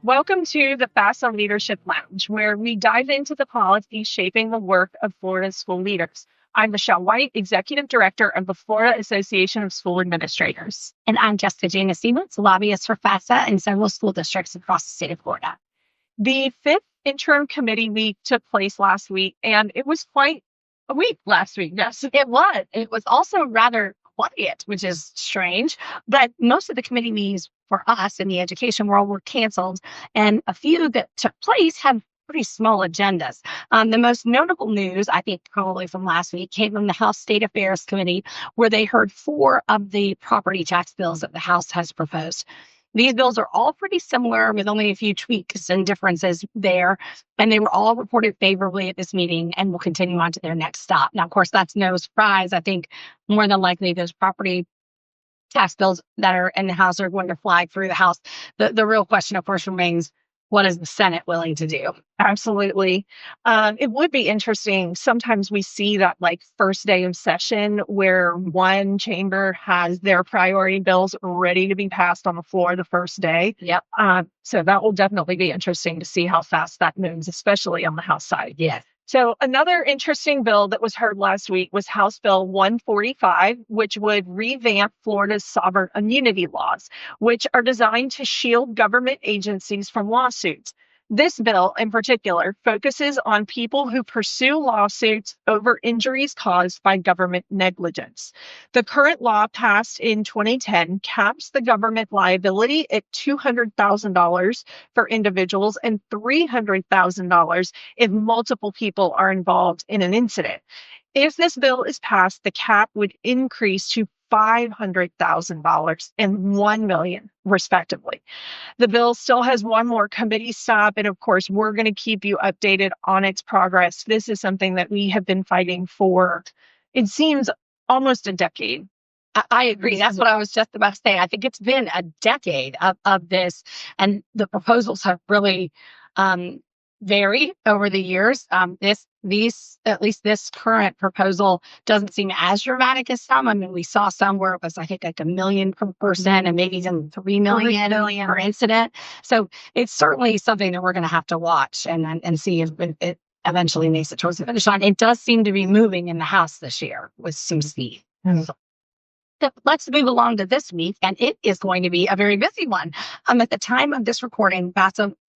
Welcome to the FAFSA Leadership Lounge, where we dive into the policies shaping the work of Florida's school leaders. I'm Michelle White, Executive Director of the Florida Association of School Administrators. And I'm Jessica Jana Siemens, lobbyist for FAFSA in several school districts across the state of Florida. The fifth interim committee week took place last week, and it was quite a week last week. Yes, it was. It was also rather quiet, which is strange, but most of the committee meetings for us in the education world were canceled, and a few that took place have pretty small agendas. The most notable news, I think, probably from last week came from the House State Affairs Committee, where they heard 4 of the property tax bills that the House has proposed. These bills are all pretty similar with only a few tweaks and differences there, and they were all reported favorably at this meeting and will continue on to their next stop. Now, of course, that's no surprise. I think more than likely those property tax bills that are in the House are going to fly through the House. The real question, of course, remains, what is the Senate willing to do? Absolutely. It would be interesting. Sometimes we see that first day of session where one chamber has their priority bills ready to be passed on the floor the first day. Yep. So that will definitely be interesting to see how fast that moves, especially on the House side. Yes. So another interesting bill that was heard last week was House Bill 145, which would revamp Florida's sovereign immunity laws, which are designed to shield government agencies from lawsuits. This bill in particular focuses on people who pursue lawsuits over injuries caused by government negligence. The current law passed in 2010 caps the government liability at $200,000 for individuals and $300,000 if multiple people are involved in an incident. If this bill is passed, the cap would increase to $500,000 and $1 million, respectively. The bill still has one more committee stop, and of course, we're going to keep you updated on its progress. This is something that we have been fighting for, it seems, almost a decade. I agree. That's what I was just about to say. I think it's been a decade of this, and the proposals have really vary over the years. At least this current proposal doesn't seem as dramatic as some. I mean, we saw some where it was, I think, like $1 million per person and maybe even $3 million per incident. So it's certainly something that we're going to have to watch and see if it eventually makes it towards the finish line. It does seem to be moving in the House this year with some speed. So let's move along to this week, and it is going to be a very busy one. At the time of this recording,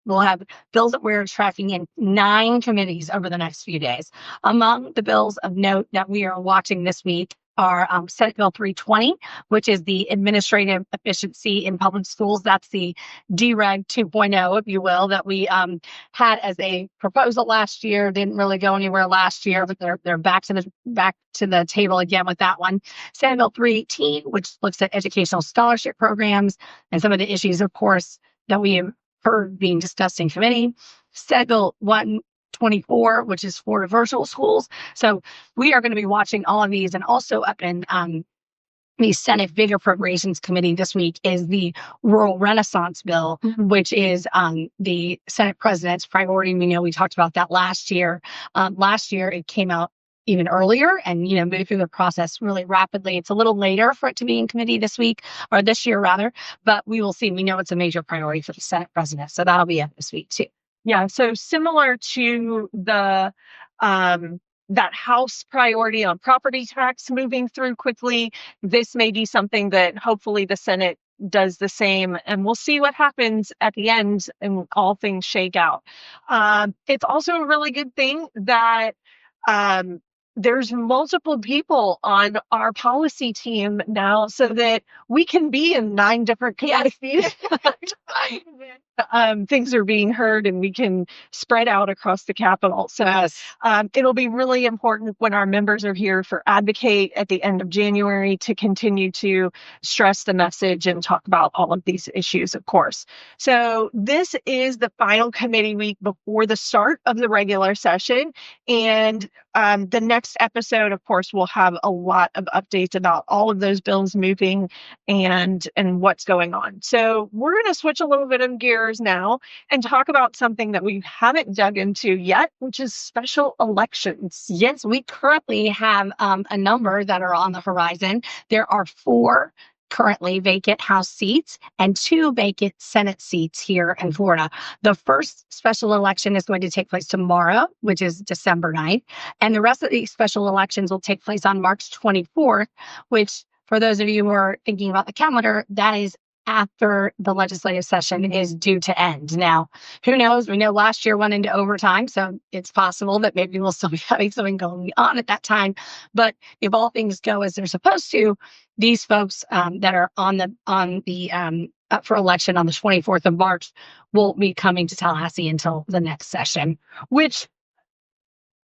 we'll have bills that we're tracking in 9 committees over the next few days. Among the bills of note that we are watching this week are Senate Bill 320, which is the Administrative Efficiency in Public Schools. That's the DREG 2.0, if you will, that we had as a proposal last year. Didn't really go anywhere last year, but they're back to the table again with that one. Senate Bill 318, which looks at educational scholarship programs and some of the issues, of course, that we have heard being discussed in committee. Senate Bill 124, which is for virtual schools. So we are going to be watching all of these. And also up in the Senate Big Appropriations Committee this week is the Rural Renaissance Bill, which is the Senate President's priority. We know we talked about that last year. Last year, it came out even earlier and, move through the process really rapidly. It's a little later for it to be in committee this year rather, but we will see. We know it's a major priority for the Senate President. So that'll be up this week too. Yeah. So similar to the, that House priority on property tax moving through quickly, this may be something that hopefully the Senate does the same, and we'll see what happens at the end and all things shake out. It's also a really good thing that, there's multiple people on our policy team now so that we can be in 9 different committees. Things are being heard and we can spread out across the Capitol. So it'll be really important when our members are here for Advocate at the end of January to continue to stress the message and talk about all of these issues, of course. So this is the final committee week before the start of the regular session. And the next episode, of course, will have a lot of updates about all of those bills moving and what's going on. So we're going to switch a little bit of gears now and talk about something that we haven't dug into yet, which is special elections. Yes, we currently have a number that are on the horizon. There are 4 currently vacant House seats and 2 vacant Senate seats here in Florida. The first special election is going to take place tomorrow, which is December 9th. And the rest of these special elections will take place on March 24th, which, for those of you who are thinking about the calendar, that is after the legislative session is due to end. Now, who knows? We know last year went into overtime, so it's possible that maybe we'll still be having something going on at that time. But if all things go as they're supposed to, these folks that are on the up for election on the 24th of March won't be coming to Tallahassee until the next session. Which,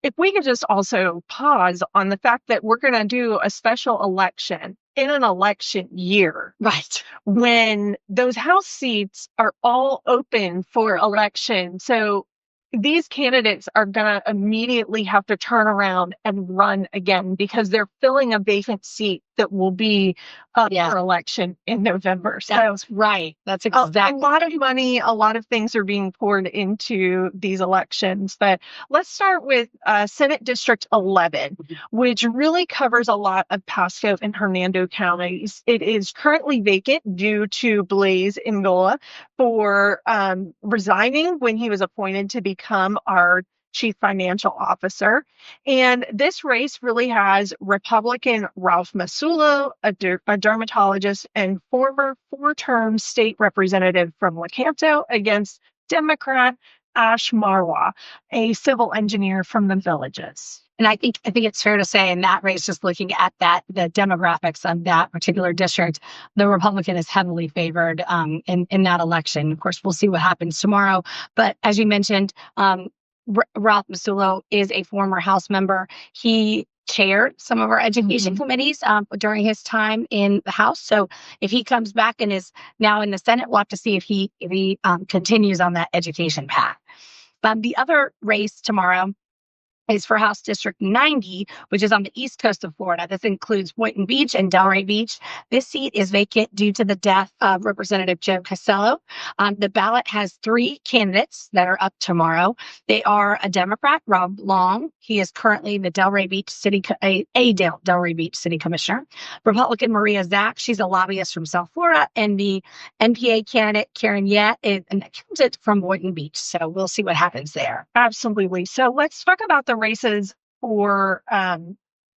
if we could just also pause on the fact that we're going to do a special election in an election year, Right. when those House seats are all open for election. So these candidates are going to immediately have to turn around and run again because they're filling a vacant seat that will be up for election in November. So That's right. That's exactly. a lot of money, a lot of things are being poured into these elections. But let's start with Senate District 11, which really covers a lot of Pasco and Hernando counties. It is currently vacant due to Blaise Ngola for resigning when he was appointed to become our chief financial officer. And this race really has Republican Ralph Masulo, a dermatologist and former 4-term state representative from Lecanto, against Democrat Ash Marwa, a civil engineer from the Villages. And I think it's fair to say in that race, just looking at the demographics of that particular district, the Republican is heavily favored in that election. Of course, we'll see what happens tomorrow. But as you mentioned, Ralph Masulo is a former House member. He chaired some of our education committees during his time in the House. So if he comes back and is now in the Senate, we'll have to see if he continues on that education path. The other race tomorrow is for House District 90, which is on the east coast of Florida. This includes Boynton Beach and Delray Beach. This seat is vacant due to the death of Representative Joe Casello. The ballot has 3 candidates that are up tomorrow. They are a Democrat, Rob Long. He is currently the Delray Beach Delray Beach City Commissioner. Republican Maria Zach, she's a lobbyist from South Florida, and the NPA candidate Karen Yett is an accountant from Boynton Beach. So we'll see what happens there. Absolutely. So let's talk about the races for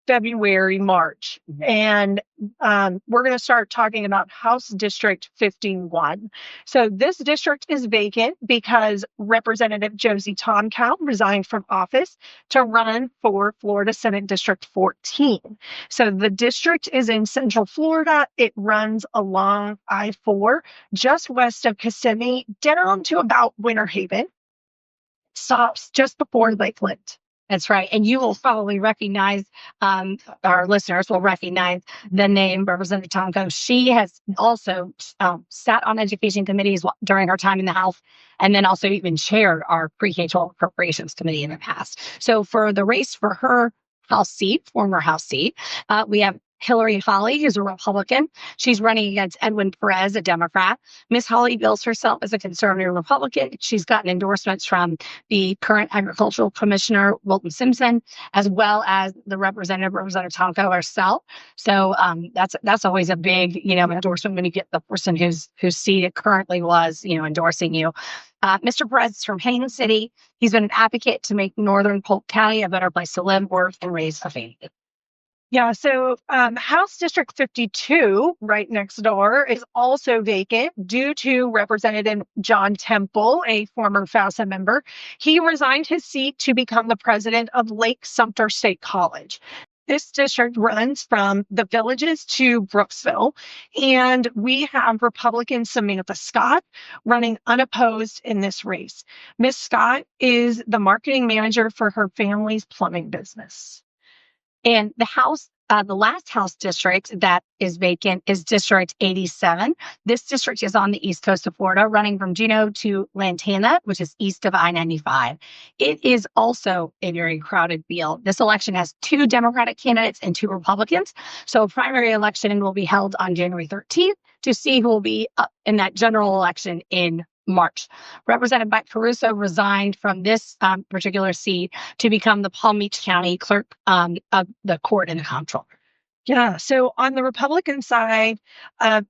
February, March. And we're going to start talking about House District 51. So this district is vacant because Representative Josie Tomkow resigned from office to run for Florida Senate District 14. So the district is in Central Florida. It runs along I-4, just west of Kissimmee, down to about Winter Haven. Stops just before Lakeland. That's right. And you will probably recognize, our listeners will recognize the name Representative Tomko. She has also sat on education committees during her time in the House, and then also even chaired our pre-K-12 appropriations committee in the past. So for the race for her House seat, former House seat, we have Hillary Holly, who's a Republican. She's running against Edwin Perez, a Democrat. Miss Holly bills herself as a conservative Republican. She's gotten endorsements from the current Agricultural Commissioner, Wilton Simpson, as well as the Representative Tomko herself. So that's always a big, endorsement when you get the person whose seat it currently was, endorsing you. Mr. Perez is from Haines City. He's been an advocate to make Northern Polk County a better place to live, work, and raise a family. Yeah, so House District 52, right next door, is also vacant due to Representative John Temple, a former FASA member. He resigned his seat to become the president of Lake Sumter State College. This district runs from the Villages to Brooksville, and we have Republican Samantha Scott running unopposed in this race. Miss Scott is the marketing manager for her family's plumbing business. And the last House district that is vacant is District 87. This district is on the east coast of Florida, running from Juneau to Lantana, which is east of I-95. It is also a very crowded field. This election has 2 Democratic candidates and 2 Republicans. So a primary election will be held on January 13th to see who will be up in that general election in March. Representative Mike Caruso resigned from this particular seat to become the Palm Beach County clerk of the court and the comptroller. Yeah. So on the Republican side,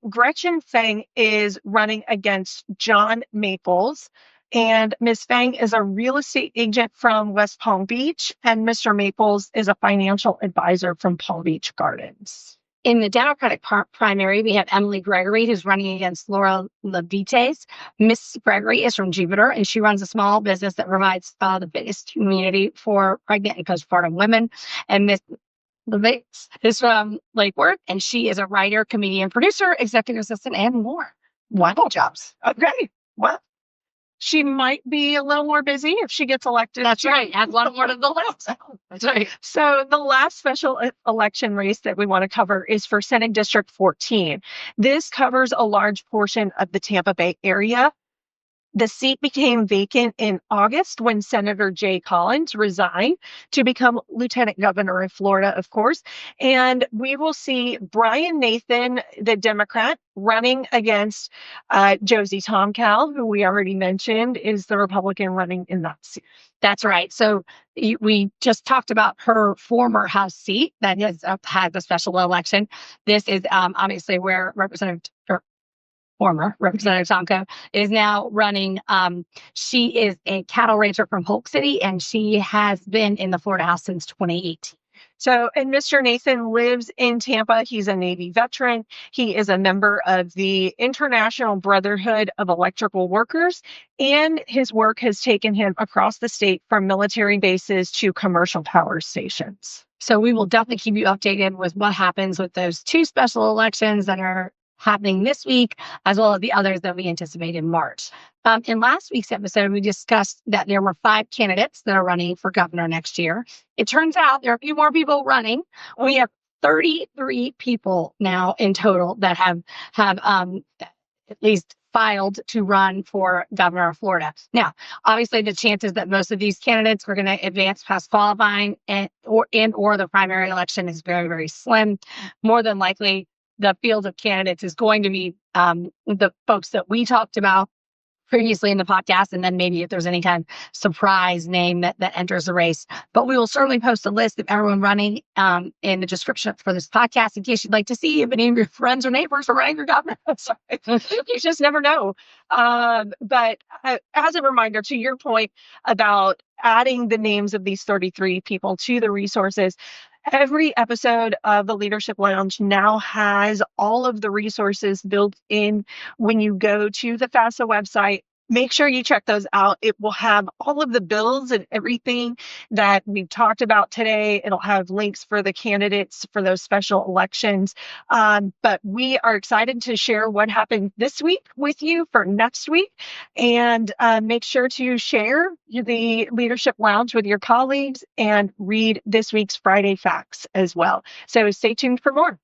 Gretchen Fang is running against John Maples. And Ms. Fang is a real estate agent from West Palm Beach, and Mr. Maples is a financial advisor from Palm Beach Gardens. In the Democratic primary, we have Emily Gregory, who's running against Laura Levites. Miss Gregory is from Jupiter, and she runs a small business that provides the biggest community for pregnant and postpartum women. And Miss Levites is from Lake Worth, and she is a writer, comedian, producer, executive assistant, and more. Wonderful jobs. Okay. Well, she might be a little more busy if she gets elected. That's right. Add one more to the list. That's right. So the last special election race that we want to cover is for Senate District 14. This covers a large portion of the Tampa Bay area. The seat became vacant in August when Senator Jay Collins resigned to become Lieutenant Governor of Florida, of course. And we will see Brian Nathan, the Democrat, running against Josie Tomcal, who we already mentioned is the Republican running in that seat. That's right. So we just talked about her former House seat that has had the special election. This is obviously where former Representative Tomko is now running. She is a cattle rancher from Polk City, and she has been in the Florida House since 2018. So, and Mr. Nathan lives in Tampa. He's a Navy veteran. He is a member of the International Brotherhood of Electrical Workers, and his work has taken him across the state from military bases to commercial power stations. So we will definitely keep you updated with what happens with those two special elections that are happening this week, as well as the others that we anticipate in March. In last week's episode, we discussed that there were 5 candidates that are running for governor next year. It turns out there are a few more people running. We have 33 people now in total that have at least filed to run for governor of Florida. Now, obviously, the chances that most of these candidates are going to advance past qualifying or the primary election is very, very slim. More than likely, the field of candidates is going to be the folks that we talked about previously in the podcast, and then maybe if there's any kind of surprise name that enters the race. But we will certainly post a list of everyone running in the description for this podcast in case you'd like to see if any of your friends or neighbors are running for governor. You just never know. But as a reminder, to your point about adding the names of these 33 people to the resources, every episode of the Leadership Lounge now has all of the resources built in. When you go to the FAFSA website, make sure you check those out. It will have all of the bills and everything that we've talked about today. It'll have links for the candidates for those special elections. But we are excited to share what happened this week with you for next week. And make sure to share the Leadership Lounge with your colleagues and read this week's Friday Facts as well. So stay tuned for more.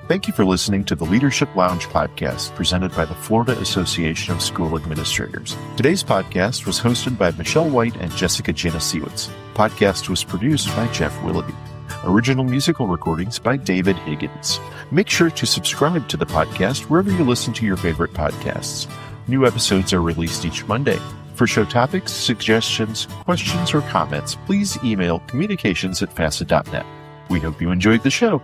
Thank you for listening to the Leadership Lounge podcast presented by the Florida Association of School Administrators. Today's podcast was hosted by Michelle White and Jessica Janasiewicz. Podcast was produced by Jeff Willoughby. Original musical recordings by David Higgins. Make sure to subscribe to the podcast wherever you listen to your favorite podcasts. New episodes are released each Monday. For show topics, suggestions, questions, or comments, please email communications@fasa.net. We hope you enjoyed the show.